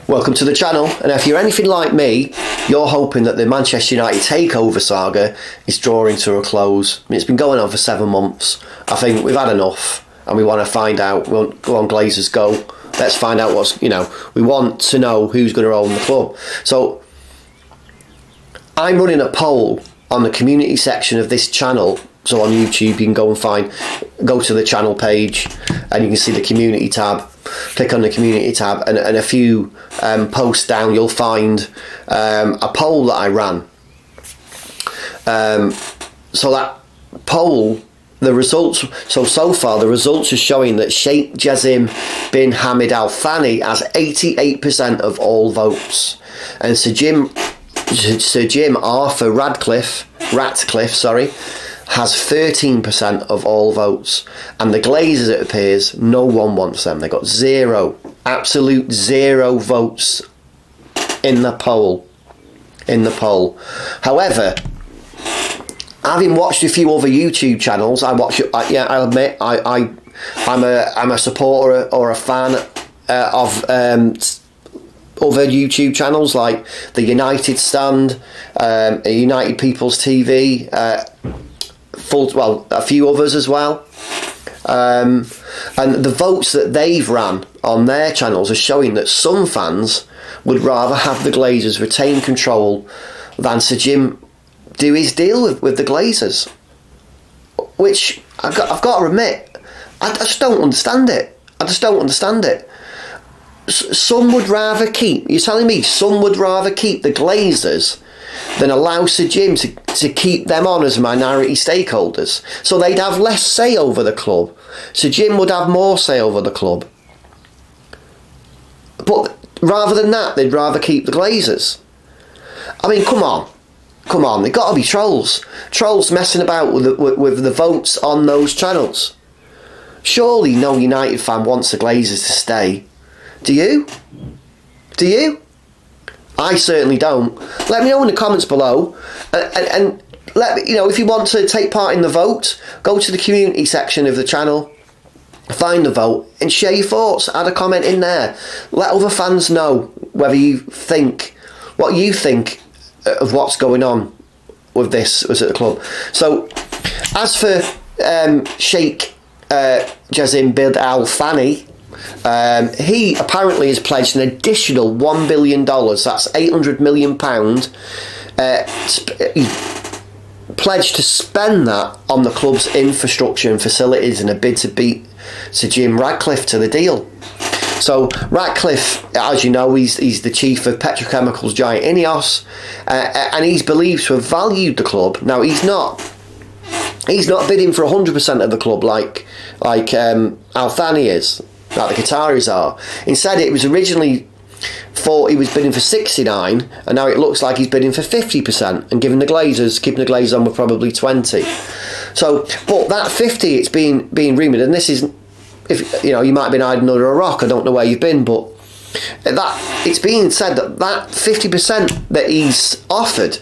Welcome to the channel, and if you're anything like me, you're hoping that the Manchester United takeover saga is drawing to a close. I mean, it's been going on for 7 months. I think we've had enough, and we want to find out. We'll go on, Glazers, go. Let's find out what's, we want to know who's going to own the club. So, I'm running a poll on the community section of this channel. So on YouTube, you can go to the channel page, and you can see the community tab. Click on the community tab, and a few posts down, you'll find a poll that I ran. So that poll, the results. So far, the results are showing that Sheikh Jassim bin Hamad Al Thani has 88% of all votes, and Sir James Arthur Ratcliffe, has 13% of all votes, and the Glazers, it appears, no one wants them. They got absolute zero votes in the poll. However, having watched a few other YouTube channels, I'll admit I'm a supporter or a fan of other YouTube channels like the United Stand, United People's TV. A few others as well, and the votes that they've ran on their channels are showing that some fans would rather have the Glazers retain control than Sir Jim do his deal with the Glazers, which I've got to admit, I just don't understand it. Some would rather keep. You're telling me some would rather keep the Glazers than allow Sir Jim to keep them on as minority stakeholders, so they'd have less say over the club. Sir Jim would have more say over the club, but rather than that, they'd rather keep the Glazers. I mean, come on, they've got to be trolls messing about with the votes on those channels. Surely no United fan wants the Glazers to stay. Do you? I certainly don't. Let me know in the comments below, and let me, if you want to take part in the vote, go to the community section of the channel, find the vote, and share your thoughts. Add a comment in there. Let other fans know what you think of what's going on with this at the club. So, as for Sheikh Jassim bin Al Thani, he apparently has pledged an additional $1 billion, that's £800 million, he pledged to spend that on the club's infrastructure and facilities in a bid to beat Sir Jim Ratcliffe to the deal. So Ratcliffe, as you know, he's the chief of petrochemicals giant Ineos, and he's believed to have valued the club. Now he's not bidding for 100% of the club like Al Thani is, like the Qataris are. Instead, it was originally thought he was bidding for 69, and now it looks like he's bidding for 50%, and keeping the Glazers on with probably 20. So, but that 50, it's being rumoured, and this is, if you might have been hiding under a rock. I don't know where you've been, but that it's being said that 50% that he's offered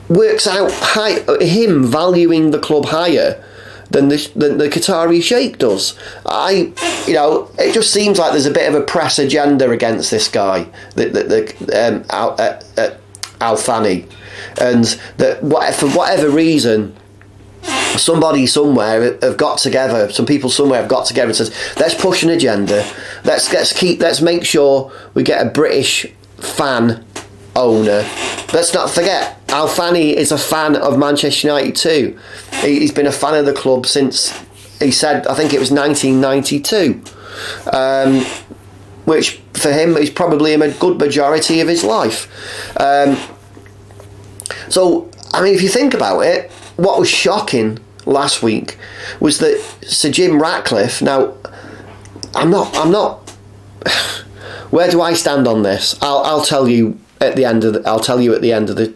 works out him valuing the club higher than the Qatari Sheikh does. It just seems like there's a bit of a press agenda against this guy, Al Thani, and that for whatever reason, somebody somewhere have got together. Some people somewhere have got together and says, let's push an agenda. Let's make sure we get a British fan owner. Let's not forget, Al Thani is a fan of Manchester United too. He's been a fan of the club since, he said, I think it was 1992, which for him is probably a good majority of his life. So, I mean, if you think about it, what was shocking last week was that Sir Jim Ratcliffe. Now, I'm not. Where do I stand on this? I'll tell you at the end of the. I'll tell you at the end of the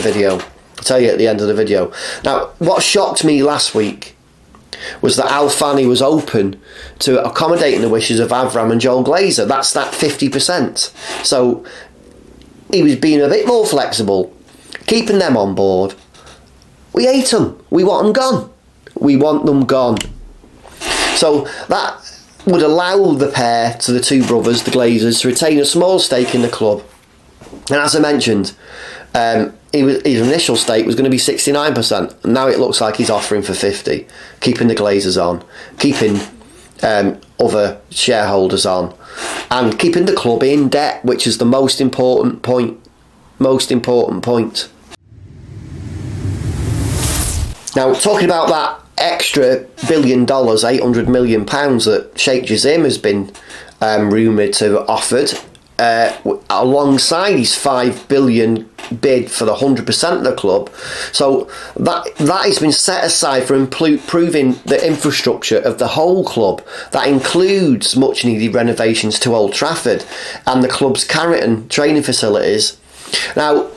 video. I'll tell you at the end of the video. Now, what shocked me last week was that Al Thani was open to accommodating the wishes of Avram and Joel Glazer. That's that 50%. So he was being a bit more flexible, keeping them on board. We hate them. We want them gone. So would allow the pair, to the two brothers, the Glazers, to retain a small stake in the club. And as I mentioned, his initial stake was going to be 69%. And now it looks like he's offering for 50%, keeping the Glazers on, keeping other shareholders on, and keeping the club in debt, which is the most important point. Now, talking about that extra $1 billion, £800 million that Sheikh Jassim has been rumoured to have offered, alongside his $5 billion bid for the 100% of the club. So that has been set aside for improving the infrastructure of the whole club. That includes much needed renovations to Old Trafford and the club's Carrington training facilities. Now,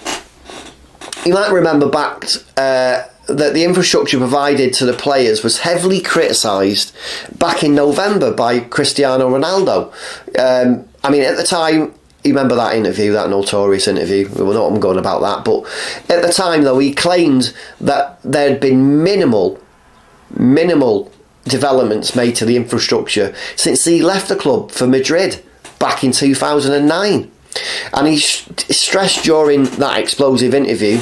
you might remember back that the infrastructure provided to the players was heavily criticised back in November by Cristiano Ronaldo. I mean, at the time, you remember that interview, that notorious interview? Well, not I'm going about that, but at the time, though, he claimed that there had been minimal developments made to the infrastructure since he left the club for Madrid back in 2009. And he stressed during that explosive interview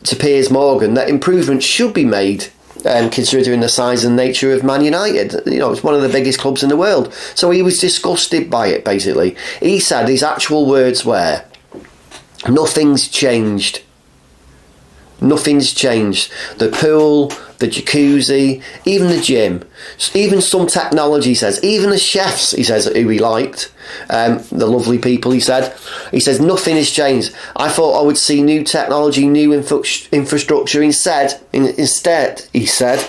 to Piers Morgan that improvements should be made, considering the size and nature of Man United. You know, it's one of the biggest clubs in the world. So he was disgusted by it, basically. He said his actual words were, "Nothing's changed. Nothing's changed. The pool, the jacuzzi, even the gym, even some technology," he says, even the chefs, he says, who he liked, the lovely people, he says, "Nothing has changed. I thought I would see new technology, new infrastructure. Instead, he said,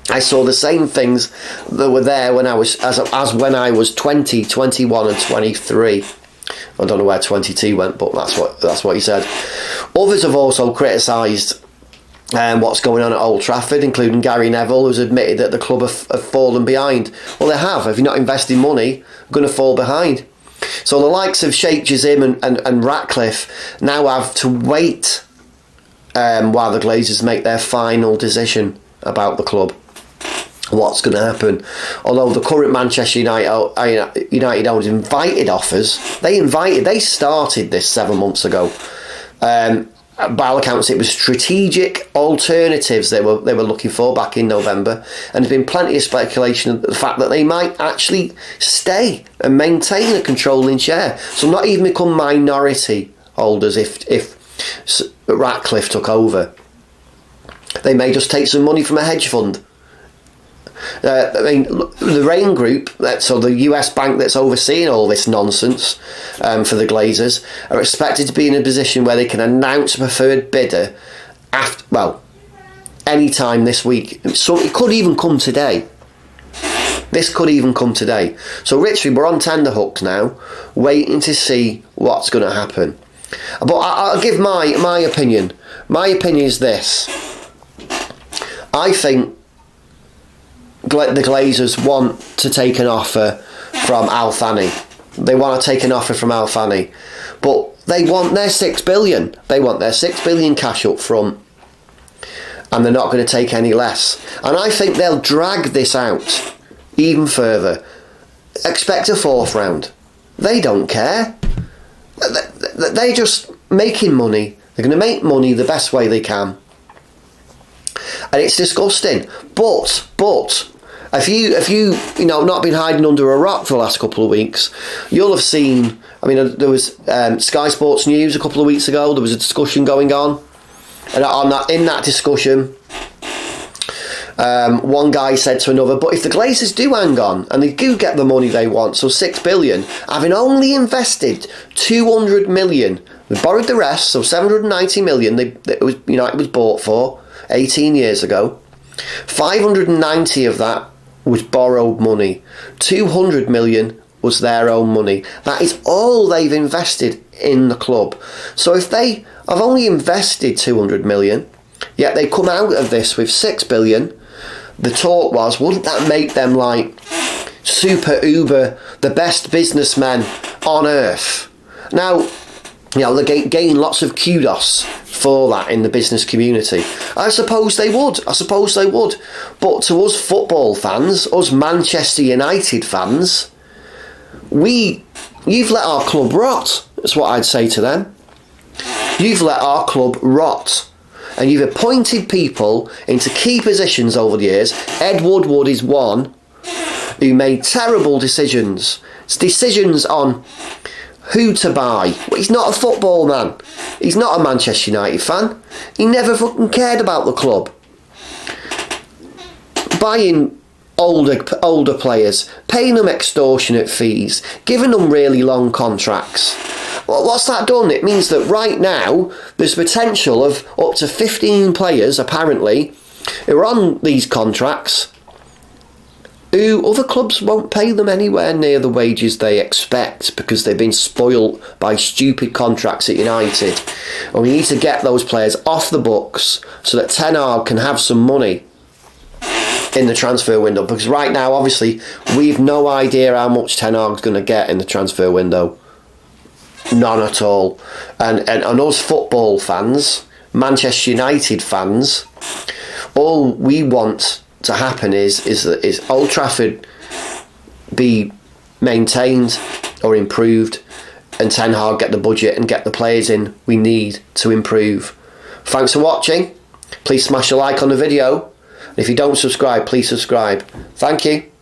I saw the same things that were there when I was, as when I was 20, 21 and 23. I don't know where 22 went, but that's what he said. Others have also criticised what's going on at Old Trafford, including Gary Neville, who's admitted that the club have fallen behind. Well, they have. If you're not investing money, you're going to fall behind. So the likes of Sheikh Jassim and Ratcliffe now have to wait while the Glazers make their final decision about the club. What's going to happen? Although the current Manchester United owners invited offers, they started this 7 months ago. By all accounts, it was strategic alternatives they were looking for back in November, and there's been plenty of speculation of the fact that they might actually stay and maintain a controlling share, so not even become minority holders if Ratcliffe took over. They may just take some money from a hedge fund. I mean, the Rain Group, so the US bank that's overseeing all this nonsense for the Glazers, are expected to be in a position where they can announce a preferred bidder any time this week. So it could even come today. This could even come today. So literally, we're on tenterhooks now, waiting to see what's going to happen. But I'll give my opinion. My opinion is this. I think the Glazers want to take an offer from Thani. They want to take an offer from Thani, but they want their $6 billion. They want their $6 billion cash up front, and they're not going to take any less. And I think they'll drag this out even further. Expect a fourth round. They don't care. They're just making money. They're going to make money the best way they can. And it's disgusting. But if you not been hiding under a rock for the last couple of weeks, you'll have seen. I mean, there was Sky Sports News a couple of weeks ago. There was a discussion going on, and in that discussion, one guy said to another, "But if the Glazers do hang on and they do get the money they want, so $6 billion, having only invested $200 million, they borrowed the rest, so $790 million. It was bought for 18 years ago. 590 of that was borrowed money. 200 million was their own money. That is all they've invested in the club. So if they have only invested 200 million, yet they come out of this with 6 billion, the talk was, wouldn't that make them like super uber, the best businessmen on earth? Now, You know, they're getting lots of kudos for that in the business community. I suppose they would. But to us football fans, us Manchester United fans, you've let our club rot. That's what I'd say to them. You've let our club rot. And you've appointed people into key positions over the years. Ed Woodward is one who made terrible decisions. It's decisions on who to buy. He's not a football man. He's not a Manchester United fan. He never fucking cared about the club. Buying older players, paying them extortionate fees, giving them really long contracts. Well, what's that done? It means that right now there's potential of up to 15 players, apparently, who are on these contracts who other clubs won't pay them anywhere near the wages they expect because they've been spoilt by stupid contracts at United. And we need to get those players off the books so that Ten Hag can have some money in the transfer window, because right now obviously we've no idea how much Ten Hag's going to get in the transfer window. None at all. And us football fans, Manchester United fans, all we want to happen is Old Trafford be maintained or improved, and Ten Hag get the budget and get the players in we need to improve. Thanks for watching. Please smash a like on the video. If you don't subscribe, please subscribe. Thank you.